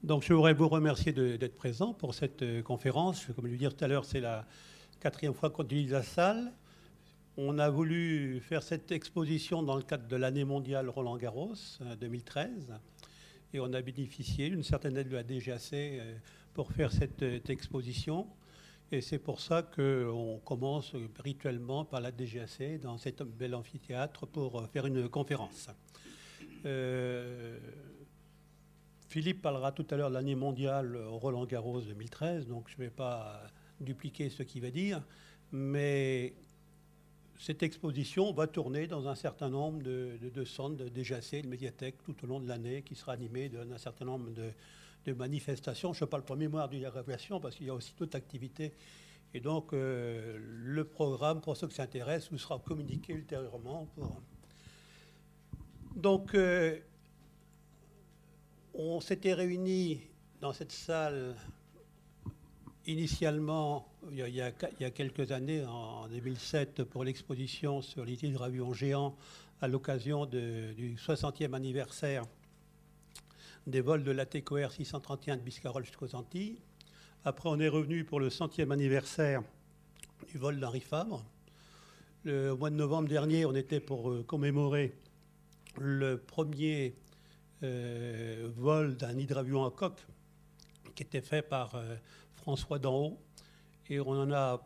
Donc, je voudrais vous remercier d'être présent pour cette conférence. Comme je le disais tout à l'heure, c'est la 4e fois qu'on utilise la salle. On a voulu faire cette exposition dans le cadre de l'année mondiale Roland-Garros 2013. Et on a bénéficié d'une certaine aide de la DGAC pour faire cette exposition. Et c'est pour ça qu'on commence rituellement par la DGAC dans cet bel amphithéâtre pour faire une conférence. Philippe parlera tout à l'heure de l'année mondiale Roland-Garros 2013, donc je ne vais pas dupliquer ce qu'il va dire, mais cette exposition va tourner dans un certain nombre de centres de DGAC, de médiathèques, tout au long de l'année, qui sera animée d'un certain nombre de manifestations. Je parle pour mémoire de l'évaluation, parce qu'il y a aussi d'autres activités. Et donc, le programme, pour ceux qui s'intéressent, vous sera communiqué ultérieurement. Donc, on s'était réunis dans cette salle initialement, il y a quelques années, en 2007, pour l'exposition sur les hydravions géants à l'occasion du 60e anniversaire des vols de l'ATCOR 631 de Biscarrosse jusqu'aux Antilles. Après, on est revenu pour le 100e anniversaire du vol d'Henri Fabre. Au mois de novembre dernier, on était pour commémorer le premier vol d'un hydravion à coque qui était fait par François d'Anhaut. Et on a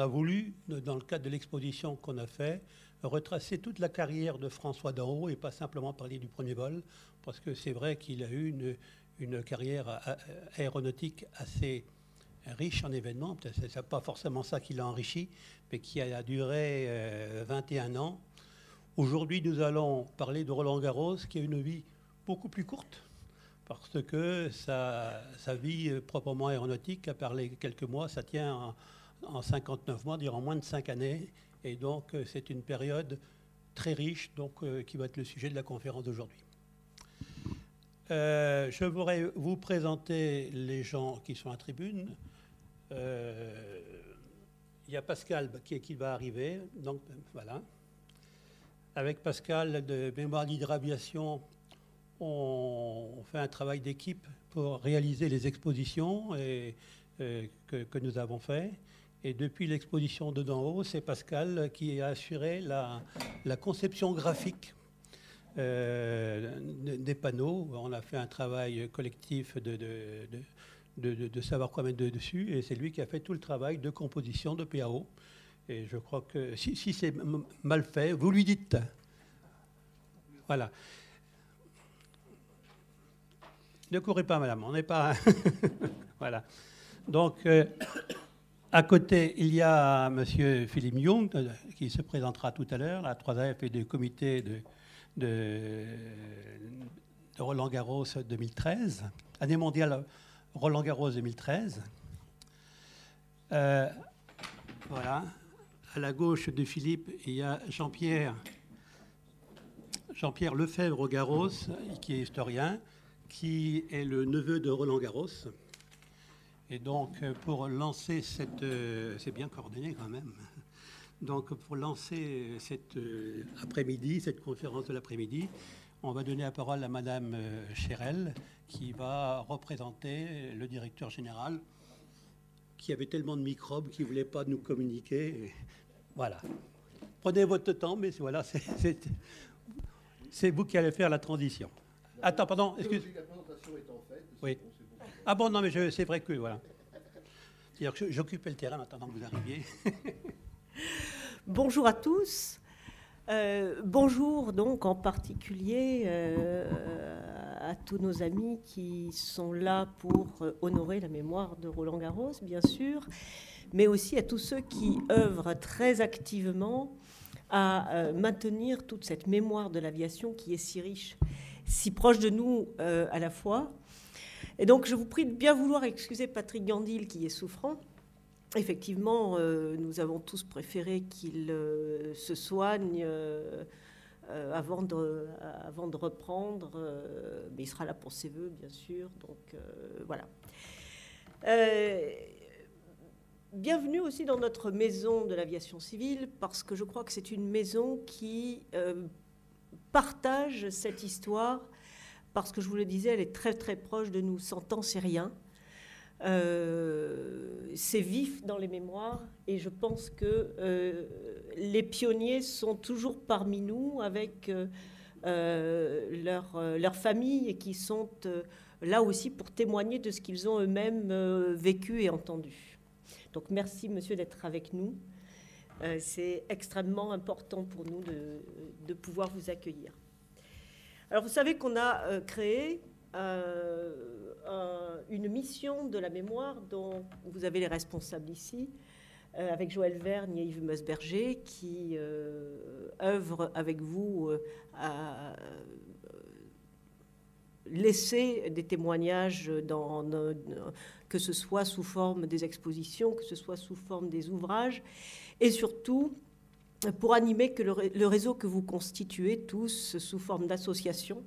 voulu, dans le cadre de l'exposition qu'on a fait, retracer toute la carrière de François d'Anhaut et pas simplement parler du premier vol, parce que c'est vrai qu'il a eu une carrière aéronautique assez riche en événements. C'est pas forcément ça qui l'a enrichi, mais qui a duré 21 ans. Aujourd'hui, nous allons parler de Roland-Garros, qui a une vie beaucoup plus courte, parce que sa vie proprement aéronautique, à parler quelques mois, ça tient en 59 mois, dire en moins de 5 années. Et donc, c'est une période très riche, donc, qui va être le sujet de la conférence d'aujourd'hui. Je voudrais vous présenter les gens qui sont à tribune. Il y a Pascal qui va arriver, donc voilà. Avec Pascal de Mémoire d'Hydraviation, on fait un travail d'équipe pour réaliser les expositions que nous avons fait. Et depuis l'exposition de d'en haut, c'est Pascal qui a assuré la conception graphique des panneaux. On a fait un travail collectif de savoir quoi mettre dessus, et c'est lui qui a fait tout le travail de composition de PAO. Et je crois que si c'est mal fait, vous lui dites. Voilà. Ne courez pas, madame, on n'est pas... Voilà. Donc, à côté, il y a M. Philippe Young, qui se présentera tout à l'heure, la 3AF et du comité de Roland-Garros 2013, année mondiale Roland-Garros 2013. Voilà. À la gauche de Philippe, il y a Jean-Pierre Lefebvre-Garros, qui est historien, qui est le neveu de Roland-Garros. Et donc, pour lancer cette... c'est bien coordonné quand même. Donc, pour lancer cet après-midi, cette conférence de l'après-midi, on va donner la parole à Madame Chérel, qui va représenter le directeur général, qui avait tellement de microbes qu'il ne voulait pas nous communiquer. Voilà. Prenez votre temps, mais voilà, c'est vous qui allez faire la transition. Attends, pardon, excuse. La présentation étant faite. Oui. Ah bon, non, mais c'est vrai que, voilà. C'est-à-dire que j'occupais le terrain en attendant que vous arriviez. Bonjour à tous. Bonjour donc en particulier à tous nos amis qui sont là pour honorer la mémoire de Roland-Garros, bien sûr, mais aussi à tous ceux qui œuvrent très activement à maintenir toute cette mémoire de l'aviation qui est si riche, si proche de nous à la fois. Et donc je vous prie de bien vouloir excuser Patrick Gandil qui est souffrant. Effectivement, nous avons tous préféré qu'il se soigne avant de reprendre, mais il sera là pour ses vœux, bien sûr. Donc voilà. Bienvenue aussi dans notre maison de l'aviation civile, parce que je crois que c'est une maison qui partage cette histoire parce que je vous le disais, elle est très très proche de nous, 100 ans, c'est rien. C'est vif dans les mémoires et je pense que les pionniers sont toujours parmi nous avec leur famille et qui sont là aussi pour témoigner de ce qu'ils ont eux-mêmes vécu et entendu. Donc merci monsieur d'être avec nous. C'est extrêmement important pour nous de pouvoir vous accueillir. Alors vous savez qu'on a créé une mission de la mémoire dont vous avez les responsables ici, avec Joël Vergne et Yves Meusberger, qui œuvrent avec vous à laisser des témoignages, que ce soit sous forme des expositions, que ce soit sous forme des ouvrages, et surtout pour animer que le réseau que vous constituez tous sous forme d'association.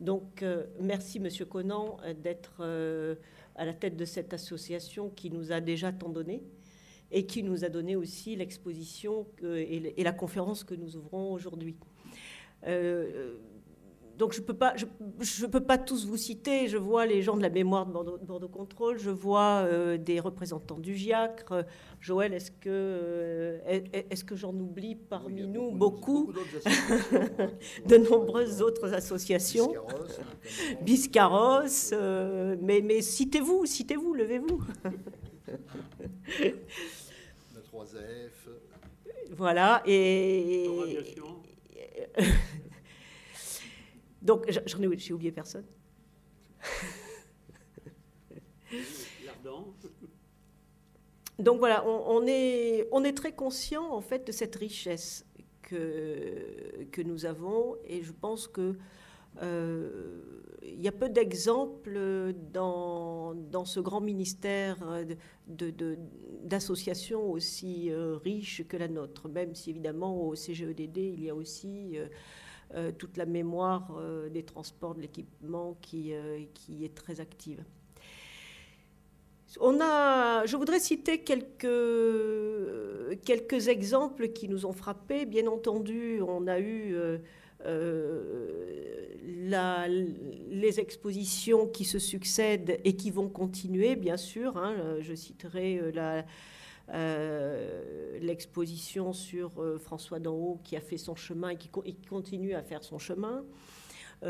Donc, merci, Monsieur Conan, d'être à la tête de cette association qui nous a déjà tant donné et qui nous a donné aussi l'exposition et la conférence que nous ouvrons aujourd'hui. Donc, je peux pas tous vous citer. Je vois les gens de la mémoire de Bordeaux Contrôle, je vois des représentants du GIACRE. Joël, est-ce que j'en oublie parmi nous beaucoup de nombreuses autres associations. Biscarrosse, mais citez-vous, levez-vous. La 3F. Voilà, et... Donc, j'ai oublié personne. Donc voilà, on est très conscient en fait de cette richesse que nous avons, et je pense que il y a peu d'exemples dans ce grand ministère d'associations aussi riches que la nôtre, même si évidemment au CGEDD il y a aussi toute la mémoire des transports, de l'équipement qui est très active. Je voudrais citer quelques exemples qui nous ont frappés. Bien entendu, on a eu les expositions qui se succèdent et qui vont continuer, bien sûr. Hein. Je citerai l'exposition sur François d'Anhaut qui a fait son chemin et qui continue à faire son chemin.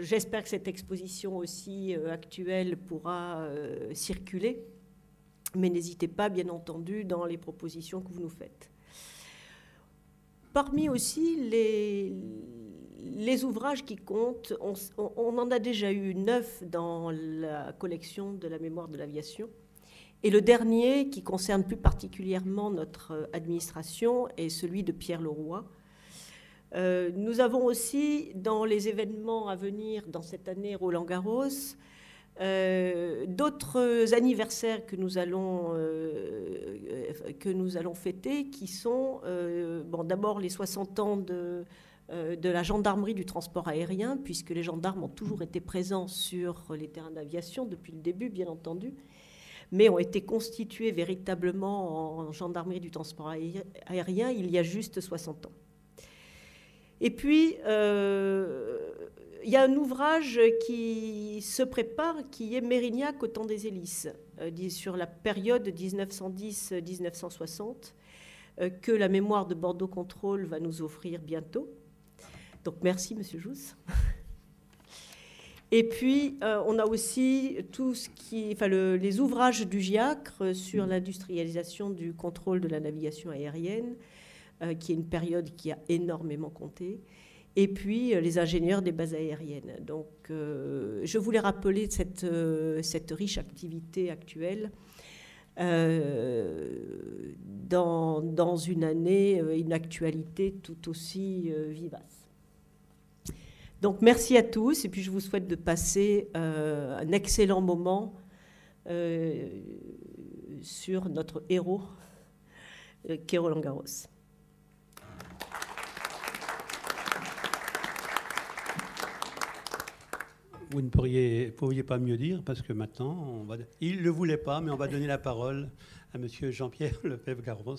J'espère que cette exposition aussi actuelle pourra circuler, mais n'hésitez pas, bien entendu, dans les propositions que vous nous faites. Parmi aussi les ouvrages qui comptent, on en a déjà eu 9 dans la collection de la mémoire de l'aviation. Et le dernier, qui concerne plus particulièrement notre administration, est celui de Pierre Leroy. Nous avons aussi, dans les événements à venir dans cette année Roland-Garros, d'autres anniversaires que nous allons fêter, qui sont d'abord les 60 ans de la gendarmerie du transport aérien, puisque les gendarmes ont toujours été présents sur les terrains d'aviation depuis le début, bien entendu, mais ont été constitués véritablement en gendarmerie du transport aérien il y a juste 60 ans. Et puis, il y a un ouvrage qui se prépare, qui est Mérignac au temps des hélices, sur la période 1910-1960, que la mémoire de Bordeaux Contrôle va nous offrir bientôt. Donc merci, Monsieur Jousse. Et puis, on a aussi les ouvrages du GIACRE sur l'industrialisation du contrôle de la navigation aérienne, qui est une période qui a énormément compté. Et puis, les ingénieurs des bases aériennes. Donc, je voulais rappeler cette riche activité actuelle dans une année, une actualité tout aussi vivace. Donc, merci à tous. Et puis, je vous souhaite de passer un excellent moment sur notre héros, qu'est Roland-Garros. Vous ne pourriez pas mieux dire, parce que maintenant, il ne le voulait pas, mais on va donner la parole à M. Jean-Pierre Lefebvre-Garros,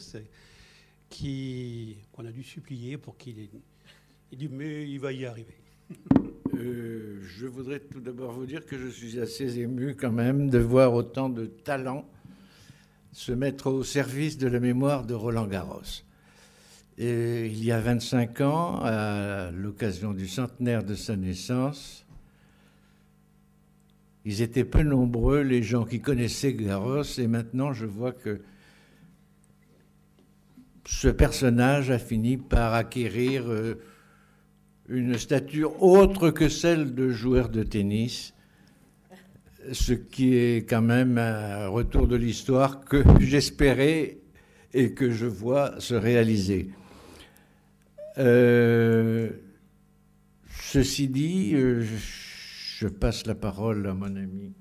qu'on a dû supplier pour qu'il ait dit, mais il va y arriver. Je voudrais tout d'abord vous dire que je suis assez ému quand même de voir autant de talents se mettre au service de la mémoire de Roland-Garros. Et il y a 25 ans, à l'occasion du centenaire de sa naissance, ils étaient peu nombreux, les gens qui connaissaient Garros, et maintenant je vois que ce personnage a fini par acquérir une stature autre que celle de joueur de tennis, ce qui est quand même un retour de l'histoire que j'espérais et que je vois se réaliser. Ceci dit, je passe la parole à mon ami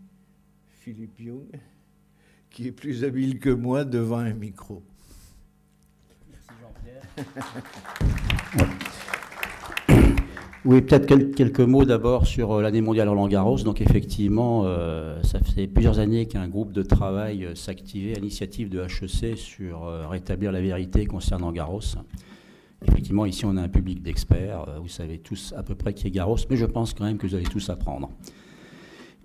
Philippe Young, qui est plus habile que moi devant un micro. Merci Jean-Pierre. Oui, peut-être quelques mots d'abord sur l'année mondiale Roland-Garros. Donc effectivement, ça fait plusieurs années qu'un groupe de travail s'activait à l'initiative de HEC sur rétablir la vérité concernant Garros. Effectivement, ici on a un public d'experts, vous savez tous à peu près qui est Garros, mais je pense quand même que vous allez tous apprendre.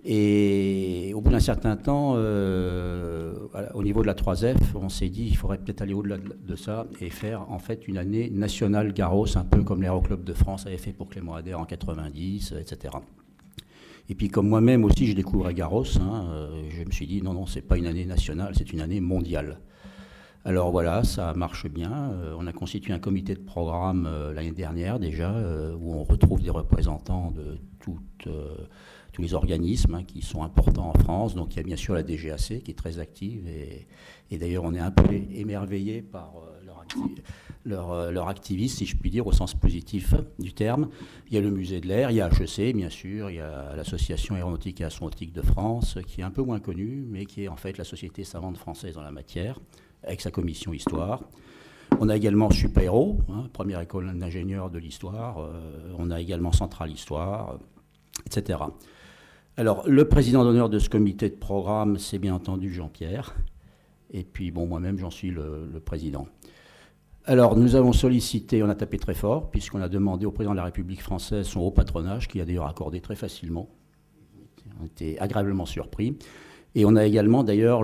Et au bout d'un certain temps, au niveau de la 3F, on s'est dit qu'il faudrait peut-être aller au-delà de ça et faire en fait une année nationale Garros, un peu comme l'Aéroclub de France avait fait pour Clément Ader en 90, etc. Et puis comme moi-même aussi, j'ai découvert Garros, je me suis dit non, c'est pas une année nationale, c'est une année mondiale. Alors voilà, ça marche bien. On a constitué un comité de programme l'année dernière déjà, où on retrouve des représentants de tous les organismes qui sont importants en France. Donc il y a bien sûr la DGAC qui est très active et d'ailleurs on est un peu émerveillé par leur activisme, si je puis dire, au sens positif du terme. Il y a le musée de l'air, il y a HEC bien sûr, il y a l'association aéronautique et astronautique de France qui est un peu moins connue mais qui est en fait la société savante française en la matière avec sa commission histoire. On a également Supaéro, première école d'ingénieurs de l'histoire. On a également Centrale Histoire, etc. Alors, le président d'honneur de ce comité de programme, c'est bien entendu Jean-Pierre. Et puis, bon, moi-même, j'en suis le président. Alors, nous avons sollicité, on a tapé très fort, puisqu'on a demandé au président de la République française son haut patronage, qui a d'ailleurs accordé très facilement. On était agréablement surpris. Et on a également, d'ailleurs,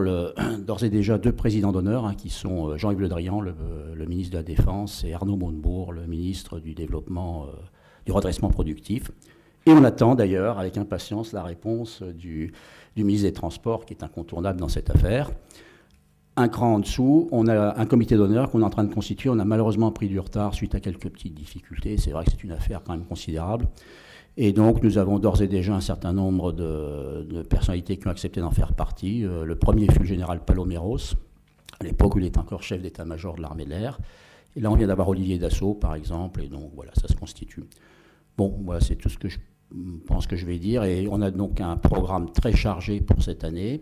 d'ores et déjà 2 présidents d'honneur, qui sont Jean-Yves Le Drian, le ministre de la Défense, et Arnaud Montebourg, le ministre du Développement, du Redressement Productif. Et on attend d'ailleurs avec impatience la réponse du ministre des Transports, qui est incontournable dans cette affaire. Un cran en dessous, on a un comité d'honneur qu'on est en train de constituer. On a malheureusement pris du retard suite à quelques petites difficultés. C'est vrai que c'est une affaire quand même considérable. Et donc, nous avons d'ores et déjà un certain nombre de personnalités qui ont accepté d'en faire partie. Le premier fut le général Paloméros, à l'époque où il était encore chef d'état-major de l'armée de l'air. Et là, on vient d'avoir Olivier Dassault, par exemple, et donc voilà, ça se constitue. Bon, voilà, c'est tout ce que je pense que je vais dire. Et on a donc un programme très chargé pour cette année.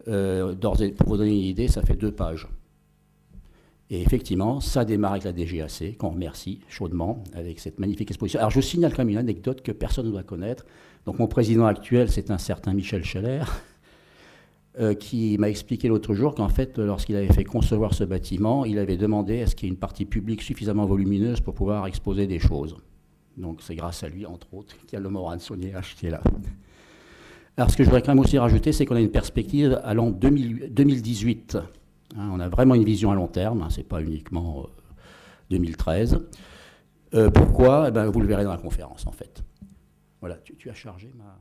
Pour vous donner une idée, ça fait 2 pages. Et effectivement, ça démarre avec la DGAC, qu'on remercie chaudement, avec cette magnifique exposition. Alors, je signale quand même une anecdote que personne ne doit connaître. Donc, mon président actuel, c'est un certain Michel Scheller, qui m'a expliqué l'autre jour qu'en fait, lorsqu'il avait fait concevoir ce bâtiment, il avait demandé à ce qu'il y ait une partie publique suffisamment volumineuse pour pouvoir exposer des choses. Donc, c'est grâce à lui, entre autres, qu'il y a le Morane Saunier qui est là. Alors, ce que je voudrais quand même aussi rajouter, c'est qu'on a une perspective à l'an 2018. On a vraiment une vision à long terme, ce n'est pas uniquement 2013. Pourquoi ? Vous le verrez dans la conférence, en fait. Voilà, tu as chargé ma...